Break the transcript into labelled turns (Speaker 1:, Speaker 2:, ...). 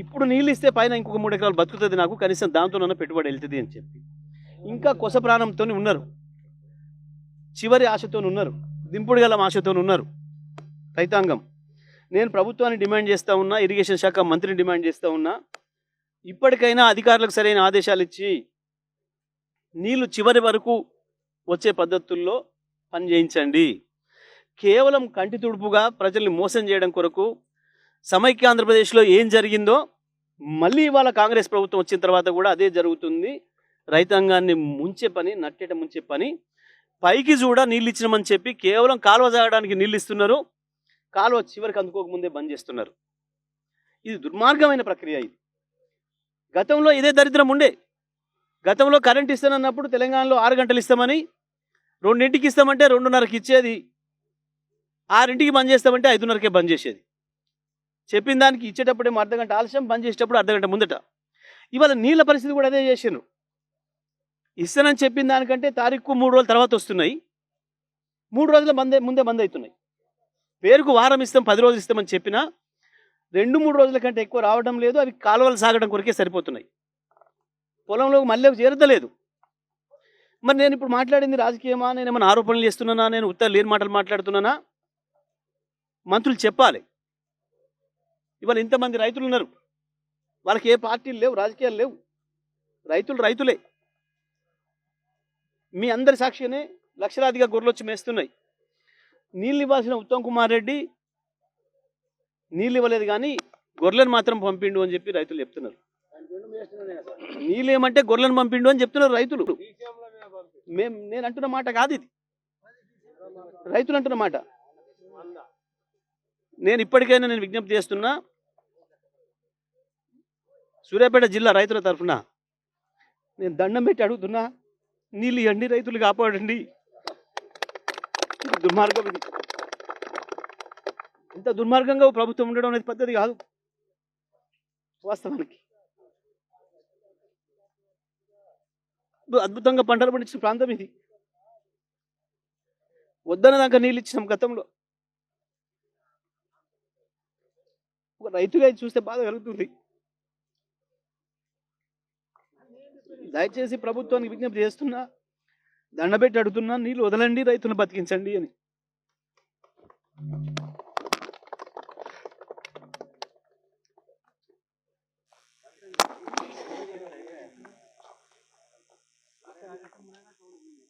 Speaker 1: ఇప్పుడు నీళ్ళు ఇస్తే పైన ఇంకొక 3 ఎకరాలు బతుకుతుంది, నాకు కనీసం దాంతోనన్నా పెట్టుబడి వెళ్తుంది అని చెప్పి ఇంకా కొస ప్రాణంతో ఉన్నారు, చివరి ఆశతో ఉన్నారు, దింపుడు గల ఆశతో ఉన్నారు రైతాంగం. నేను ప్రభుత్వాన్ని డిమాండ్ చేస్తూ ఉన్నా, ఇరిగేషన్ శాఖ మంత్రిని డిమాండ్ చేస్తూ ఉన్నా, ఇప్పటికైనా అధికారులకు సరైన ఆదేశాలు ఇచ్చి నీళ్లు చివరి వరకు వచ్చే పద్ధతుల్లో పనిచేయించండి. కేవలం కంటి తుడుపుగా ప్రజల్ని మోసం చేయడం కొరకు సమైక్య ఆంధ్రప్రదేశ్లో ఏం జరిగిందో మళ్ళీ ఇవాళ కాంగ్రెస్ ప్రభుత్వం వచ్చిన తర్వాత కూడా అదే జరుగుతుంది. రైతాంగాన్ని ముంచే పని, నట్టేట ముంచే పని. పైకి చూడ నీళ్ళు ఇచ్చినామని చెప్పి కేవలం కాలువ సాగడానికి నీళ్ళు ఇస్తున్నారు, కాలువ చివరికి అందుకోకముందే బంద్ చేస్తున్నారు. ఇది దుర్మార్గమైన ప్రక్రియ. ఇది గతంలో ఇదే దరిద్రం ఉండే. గతంలో కరెంట్ ఇస్తానన్నప్పుడు తెలంగాణలో 6 గంటలు ఇస్తామని 2ంటికి ఇస్తామంటే 2:30కి ఇచ్చేది, 6ంటికి బంద్ చేస్తామంటే 5:30కే బంద్ చేసేది. చెప్పిన దానికి ఇచ్చేటప్పుడేమో అర్ధగంట ఆలస్యం, బంద్ చేసేటప్పుడు అర్ధగంట ముందట. ఇవాళ నీళ్ళ పరిస్థితి కూడా అదే చేసారు. ఇస్తానని చెప్పిన దానికంటే తారీఖు 3 రోజుల తర్వాత వస్తున్నాయి, 3 రోజుల ముందే బంద్ అవుతున్నాయి. పేరుకు వారం ఇస్తాం, 10 రోజులు ఇస్తామని చెప్పినా 2-3 రోజుల కంటే ఎక్కువ రావడం లేదు. అవి కాలువలు సాగడం కొరకే సరిపోతున్నాయి, పొలంలోకి మళ్ళీ చేరతలేదు. మరి నేను ఇప్పుడు మాట్లాడింది రాజకీయమా, నేను ఏమైనా ఆరోపణలు చేస్తున్నానా, నేను ఉత్తర లేని మాటలు మాట్లాడుతున్నానా? మంత్రులు చెప్పాలి. ఇవాళ ఇంతమంది రైతులు ఉన్నారు, వాళ్ళకి ఏ పార్టీలు లేవు, రాజకీయాలు లేవు, రైతులే. మీ అందరి సాక్షిగానే లక్షలాదిగా గొర్రెలు వచ్చి మేస్తున్నాయి. నీళ్ళు ఇవ్వాల్సిన ఉత్తమ్ కుమార్ రెడ్డి నీళ్ళు ఇవ్వలేదు, కానీ గొర్రెలను మాత్రం పంపిండు అని చెప్పి రైతులు చెప్తున్నారు. నీళ్ళు ఏమంటే గొర్రెలను పంపిండు అని చెప్తున్నారు రైతులు. నేను అంటున్న మాట కాదు, ఇది రైతులు అంటున్న మాట. నేను ఇప్పటికైనా విజ్ఞప్తి చేస్తున్నా, సూర్యాపేట జిల్లా రైతుల తరఫున నేను దండం పెట్టి అడుగుతున్నా, నీళ్ళు ఇవ్వండి, రైతులు కాపాడండి. దుర్మార్గం ఇది. ఇంత దుర్మార్గంగా ప్రభుత్వం ఉండడం అనేది పద్ధతి కాదు వాస్తవానికి. అద్భుతంగా పంటలు పండించిన ప్రాంతం ఇది. వద్దన దాకా నీళ్ళు ఇచ్చినాం గతంలో. ఒక రైతుగా చూస్తే బాధ కలుగుతుంది. దయచేసి ప్రభుత్వానికి విజ్ఞప్తి చేస్తున్నా, దండబెట్టి అడుగుతున్నా, నీళ్ళు వదలండి, రైతులను బతికించండి అని.